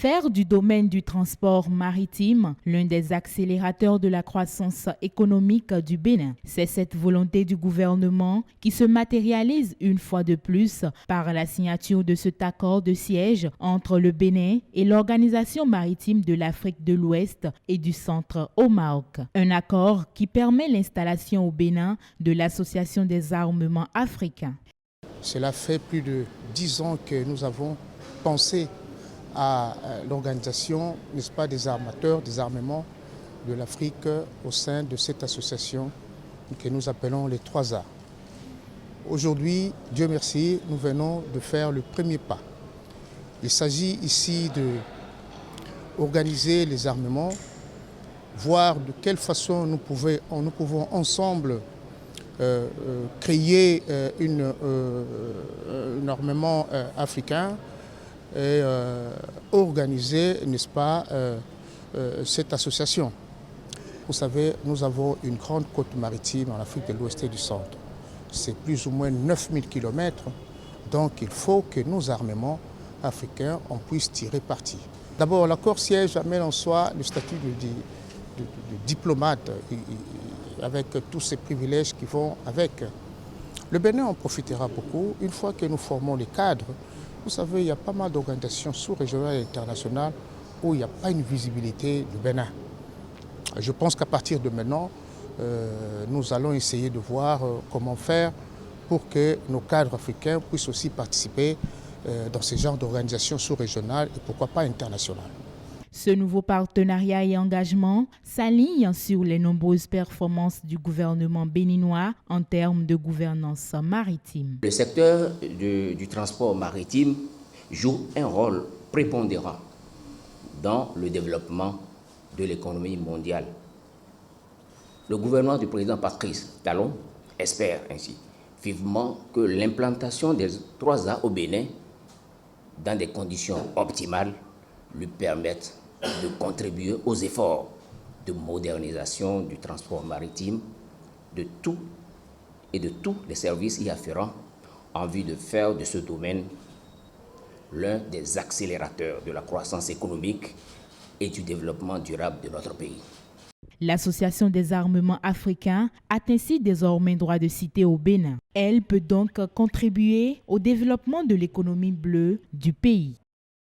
Faire du domaine du transport maritime l'un des accélérateurs de la croissance économique du Bénin. C'est cette volonté du gouvernement qui se matérialise une fois de plus par la signature de cet accord de siège entre le Bénin et l'Organisation maritime de l'Afrique de l'Ouest et du Centre au Maroc. Un accord qui permet l'installation au Bénin de l'Association des armements africains. Cela fait plus de 10 ans que nous avons pensé à l'organisation, n'est-ce pas, des armateurs, des armements de l'Afrique au sein de cette association que nous appelons les 3A. Aujourd'hui, Dieu merci, nous venons de faire le premier pas. Il s'agit ici d'organiser les armements, voir de quelle façon nous pouvons ensemble créer un armement africain et organiser, n'est-ce pas, cette association. Vous savez, nous avons une grande côte maritime en Afrique de l'Ouest et du Centre. C'est plus ou moins 9000 km, donc il faut que nos armements africains en puissent tirer parti. D'abord, l'accord siège amène en soi le statut de diplomate avec tous ces privilèges qui vont avec. Le Bénin en profitera beaucoup une fois que nous formons les cadres. Vous savez, il y a pas mal d'organisations sous-régionales et internationales où il n'y a pas une visibilité du Bénin. Je pense qu'à partir de maintenant, nous allons essayer de voir comment faire pour que nos cadres africains puissent aussi participer dans ce genre d'organisations sous-régionales et pourquoi pas internationales. Ce nouveau partenariat et engagement s'aligne sur les nombreuses performances du gouvernement béninois en termes de gouvernance maritime. Le secteur du transport maritime joue un rôle prépondérant dans le développement de l'économie mondiale. Le gouvernement du président Patrice Talon espère ainsi vivement que l'implantation des 3A au Bénin dans des conditions optimales lui permette de contribuer aux efforts de modernisation du transport maritime de tous les services y afférents en vue de faire de ce domaine l'un des accélérateurs de la croissance économique et du développement durable de notre pays. L'Association des armements africains a ainsi désormais droit de cité au Bénin. Elle peut donc contribuer au développement de l'économie bleue du pays.